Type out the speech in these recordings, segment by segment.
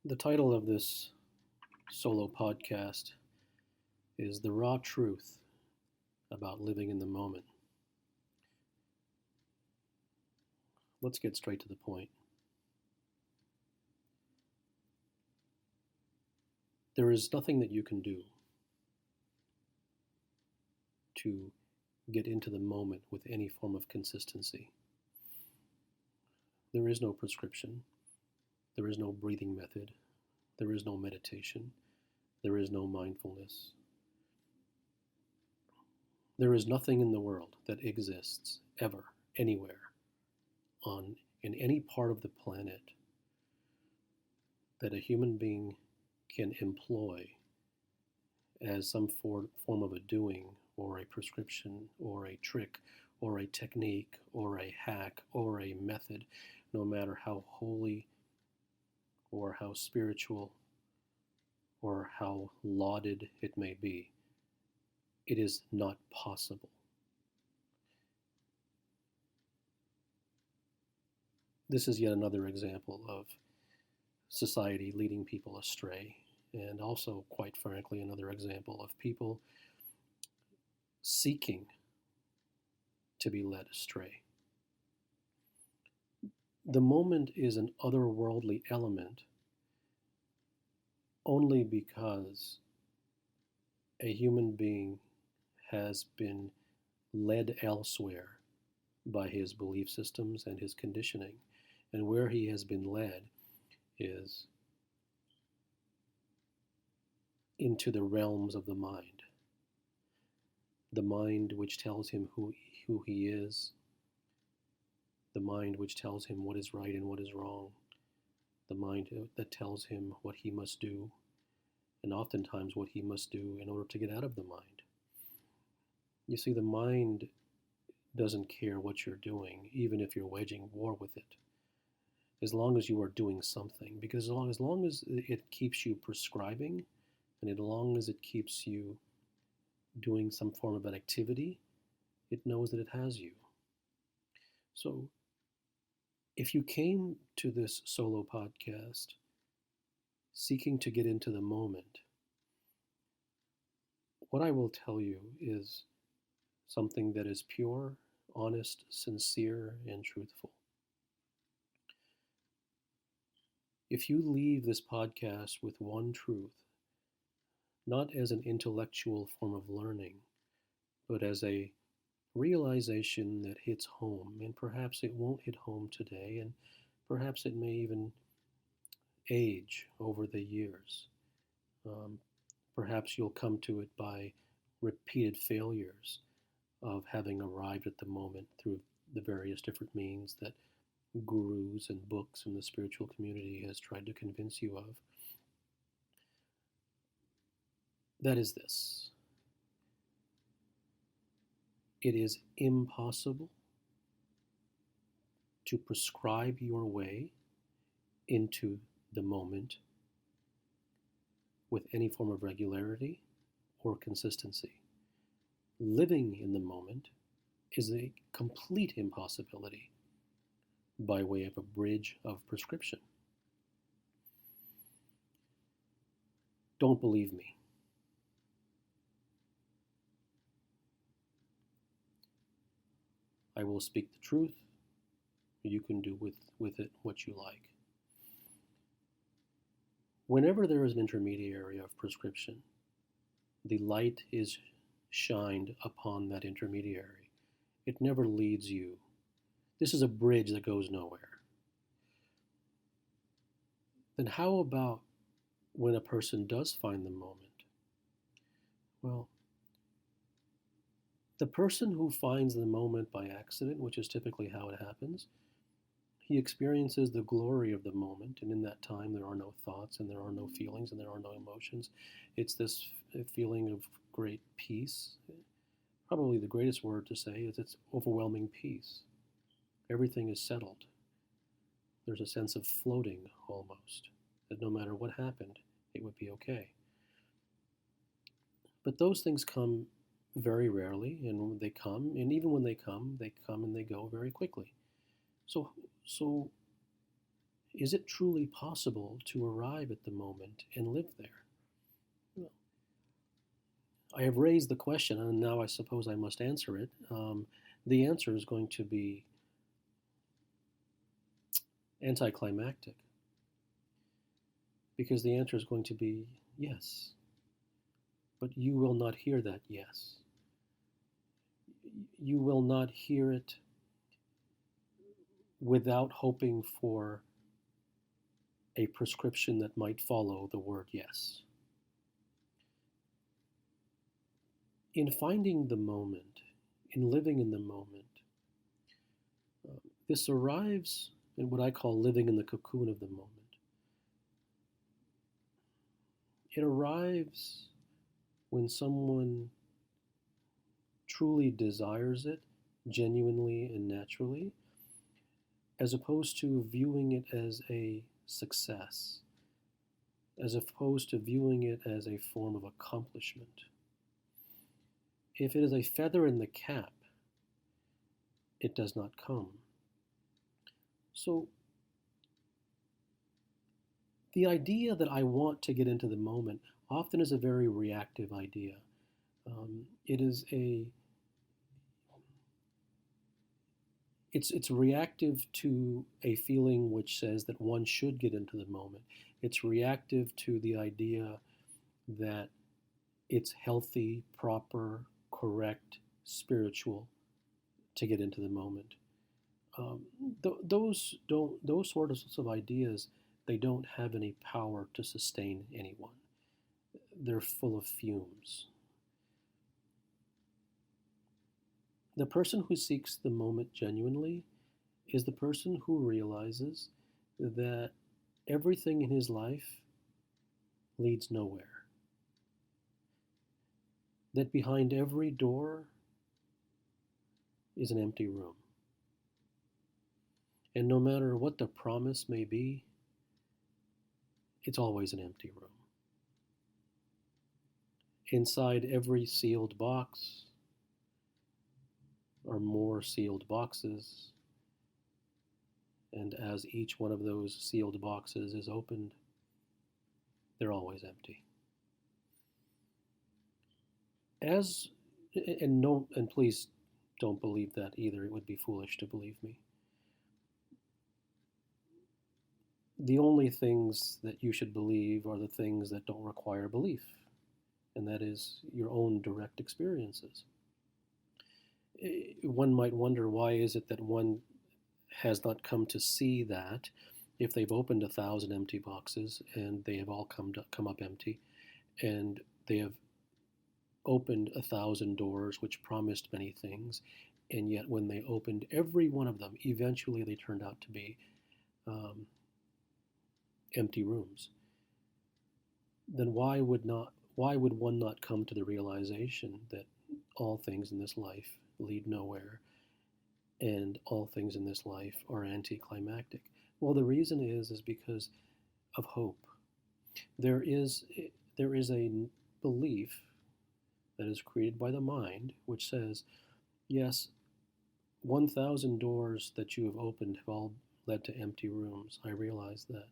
The title of this solo podcast is The Raw Truth About Living in the Moment. Let's get straight to the point. There is nothing that you can do to get into the moment with any form of consistency. There is no prescription. There is no breathing method. There is no meditation. There is no mindfulness. There is nothing in the world that exists ever, anywhere, in any part of the planet that a human being can employ as some form of a doing or a prescription or a trick or a technique or a hack or a method, no matter how holy or how spiritual or how lauded it may be. It is not possible. This is yet another example of society leading people astray, and also, quite frankly, another example of people seeking to be led astray. The moment is an otherworldly element only because a human being has been led elsewhere by his belief systems and his conditioning. And where he has been led is into the realms of the mind. The mind which tells him who he is, the mind which tells him what is right and what is wrong, the mind that tells him what he must do, and oftentimes what he must do in order to get out of the mind. You see, the mind doesn't care what you're doing, even if you're waging war with it, as long as you are doing something. Because as long as it keeps you prescribing, and as long as it keeps you doing some form of an activity, it knows that it has you. So, if you came to this solo podcast seeking to get into the moment, what I will tell you is something that is pure, honest, sincere, and truthful. If you leave this podcast with one truth, not as an intellectual form of learning, but as a realization that hits home, and perhaps it won't hit home today, and perhaps it may even age over the years. Perhaps you'll come to it by repeated failures of having arrived at the moment through the various different means that gurus and books in the spiritual community has tried to convince you of. That is this. It is impossible to prescribe your way into the moment with any form of regularity or consistency. Living in the moment is a complete impossibility by way of a bridge of prescription. Don't believe me. I will speak the truth. You can do with it what you like. Whenever there is an intermediary of prescription, the light is shined upon that intermediary. It never leads you. This is a bridge that goes nowhere. Then how about when a person does find the moment? Well, the person who finds the moment by accident, which is typically how it happens, he experiences the glory of the moment, and in that time there are no thoughts, and there are no feelings, and there are no emotions. It's this feeling of great peace. Probably the greatest word to say is it's overwhelming peace. Everything is settled. There's a sense of floating almost, that no matter what happened, it would be okay. But those things come very rarely, and they come, and even when they come and they go very quickly. So Is it truly possible to arrive at the moment and live there? Well, I have raised the question, and now I suppose I must answer it. The answer is going to be anticlimactic, because the answer is going to be yes. But you will not hear that yes. You will not hear it without hoping for a prescription that might follow the word yes. In finding the moment, in living in the moment, this arrives in what I call living in the cocoon of the moment. It arrives when someone truly desires it, genuinely and naturally, as opposed to viewing it as a success, as opposed to viewing it as a form of accomplishment. If it is a feather in the cap, it does not come. So, the idea that I want to get into the moment often is a very reactive idea. It is it's reactive to a feeling which says that one should get into the moment. It's reactive to the idea that it's healthy, proper, correct, spiritual to get into the moment. Those sorts of ideas, they don't have any power to sustain anyone. They're full of fumes. The person who seeks the moment genuinely is the person who realizes that everything in his life leads nowhere. That behind every door is an empty room. And no matter what the promise may be, it's always an empty room. Inside every sealed box are more sealed boxes, and as each one of those sealed boxes is opened, they're always empty. And please don't believe that either. It would be foolish to believe me. The only things that you should believe are the things that don't require belief, and that is your own direct experiences. One might wonder, why is it that one has not come to see that if they've opened 1,000 empty boxes and they have all come up empty, and they have opened 1,000 doors which promised many things, and yet when they opened every one of them, eventually they turned out to be empty rooms. Then why would one not come to the realization that all things in this life lead nowhere, and all things in this life are anticlimactic? Well, the reason is because of hope. There is a belief that is created by the mind which says, yes, 1,000 doors that you have opened have all led to empty rooms. I realize that.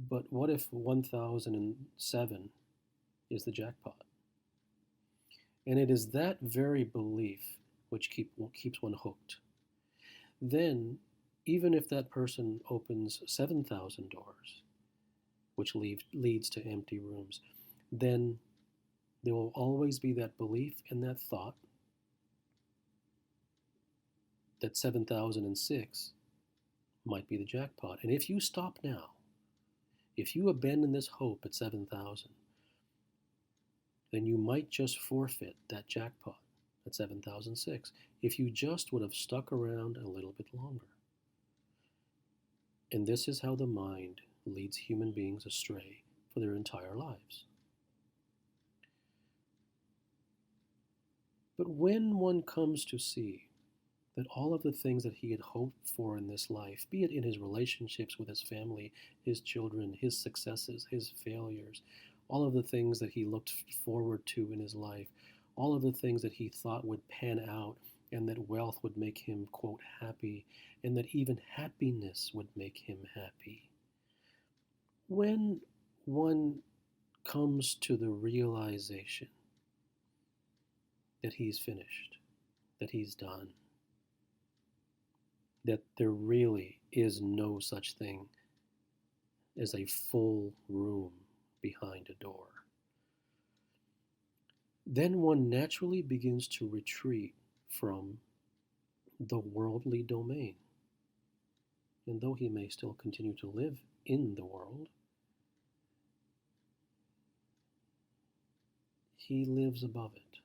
But what if 1,007 is the jackpot? And it is that very belief which keeps one hooked. Then, even if that person opens 7,000 doors, which leads to empty rooms, then there will always be that belief and that thought that 7,006 might be the jackpot. And if you stop now, if you abandon this hope at 7,000, then you might just forfeit that jackpot at 7,006 if you just would have stuck around a little bit longer. And this is how the mind leads human beings astray for their entire lives. But when one comes to see that all of the things that he had hoped for in this life, be it in his relationships with his family, his children, his successes, his failures, all of the things that he looked forward to in his life, all of the things that he thought would pan out and that wealth would make him, quote, happy, and that even happiness would make him happy. When one comes to the realization that he's finished, that he's done, that there really is no such thing as a full room behind a door, then one naturally begins to retreat from the worldly domain. And though he may still continue to live in the world, he lives above it,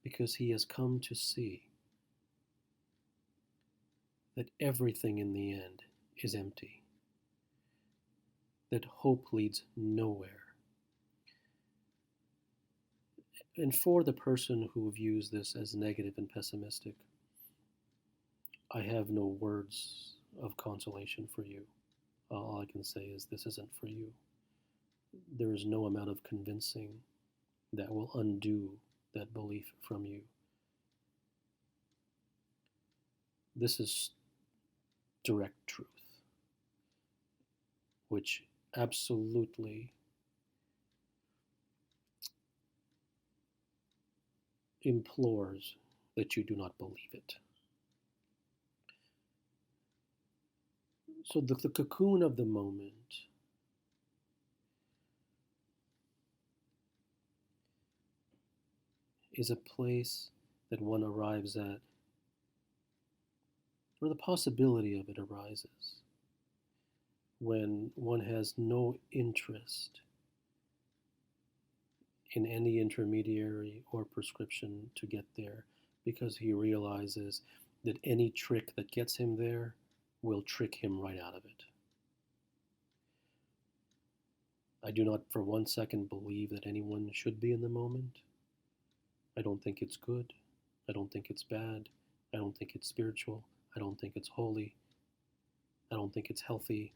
because he has come to see that everything in the end is empty, that hope leads nowhere. And for the person who views this as negative and pessimistic, I have no words of consolation for you. All I can say is this isn't for you. There is no amount of convincing that will undo that belief from you. This is direct truth, which absolutely implores that you do not believe it. So the cocoon of the moment is a place that one arrives at, or the possibility of it arises, when one has no interest in any intermediary or prescription to get there, because he realizes that any trick that gets him there will trick him right out of it. I do not for one second believe that anyone should be in the moment. I don't think it's good. I don't think it's bad. I don't think it's spiritual. I don't think it's holy. I don't think it's healthy.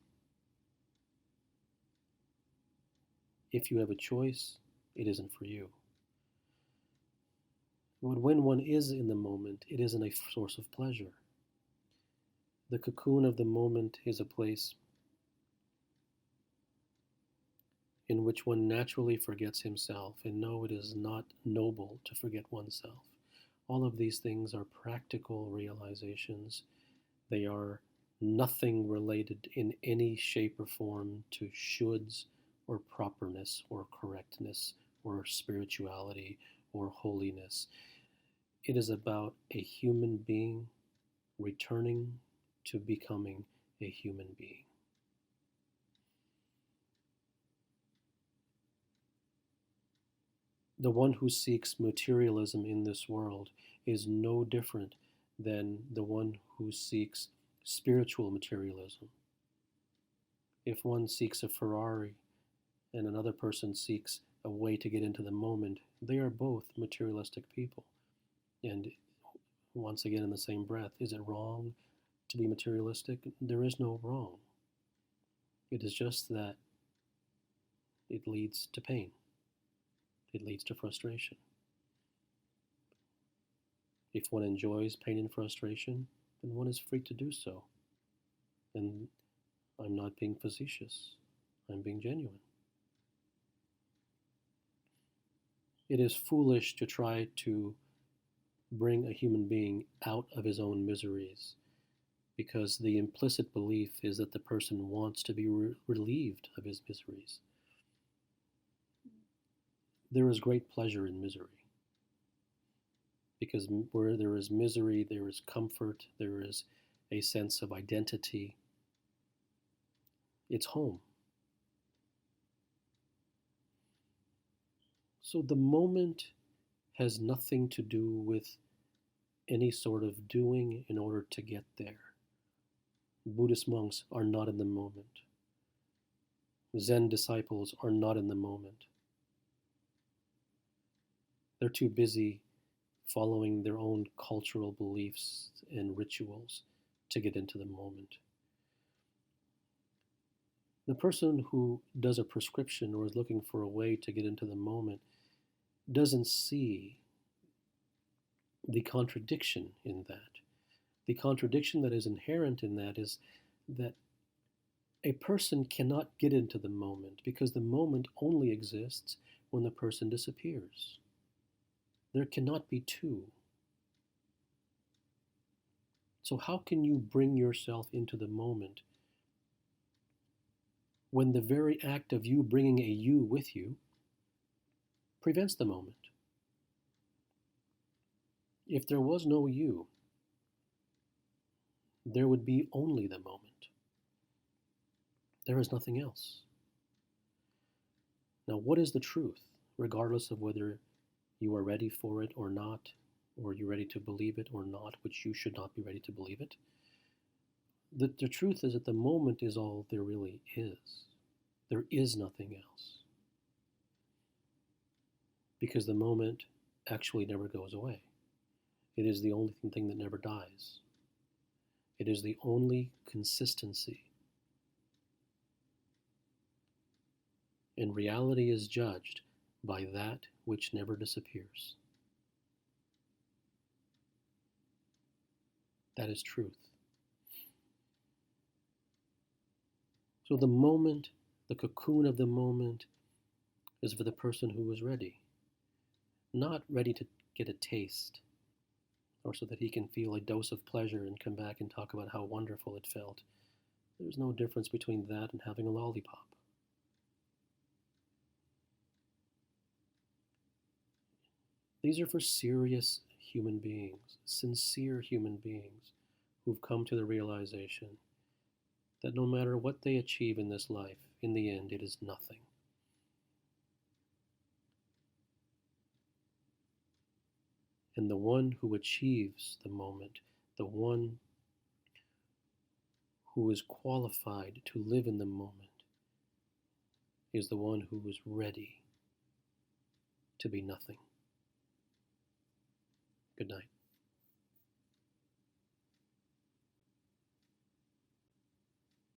If you have a choice, it isn't for you. But when one is in the moment, it isn't a source of pleasure. The cocoon of the moment is a place in which one naturally forgets himself, and no, it is not noble to forget oneself. All of these things are practical realizations. They are nothing related in any shape or form to shoulds or properness or correctness or spirituality or holiness. It is about a human being returning to becoming a human being. The one who seeks materialism in this world is no different than the one who seeks spiritual materialism. If one seeks a Ferrari and another person seeks a way to get into the moment, they are both materialistic people. And once again, in the same breath, is it wrong to be materialistic? There is no wrong. It is just that it leads to pain. It leads to frustration. If one enjoys pain and frustration, then one is free to do so. And I'm not being facetious. I'm being genuine. It is foolish to try to bring a human being out of his own miseries, because the implicit belief is that the person wants to be relieved of his miseries. There is great pleasure in misery, because where there is misery, there is comfort, there is a sense of identity. It's home. So the moment has nothing to do with any sort of doing in order to get there. Buddhist monks are not in the moment. Zen disciples are not in the moment. They're too busy following their own cultural beliefs and rituals to get into the moment. The person who does a prescription or is looking for a way to get into the moment doesn't see the contradiction in that. The contradiction that is inherent in that is that a person cannot get into the moment because the moment only exists when the person disappears. There cannot be two. So how can you bring yourself into the moment when the very act of you bringing a you with you prevents the moment? If there was no you, there would be only the moment. There is nothing else. Now, what is the truth, regardless of whether you are ready for it or not, or you're ready to believe it or not, which you should not be ready to believe it? The truth is that the moment is all there really is. There is nothing else. Because the moment actually never goes away. It is the only thing that never dies. It is the only consistency. And reality is judged by that which never disappears. That is truth. So the moment, the cocoon of the moment, is for the person who is ready. Not ready to get a taste, or so that he can feel a dose of pleasure and come back and talk about how wonderful it felt. There's no difference between that and having a lollipop. These are for serious human beings, sincere human beings who've come to the realization that no matter what they achieve in this life, in the end it is nothing. And the one who achieves the moment, the one who is qualified to live in the moment, is the one who is ready to be nothing. Good night.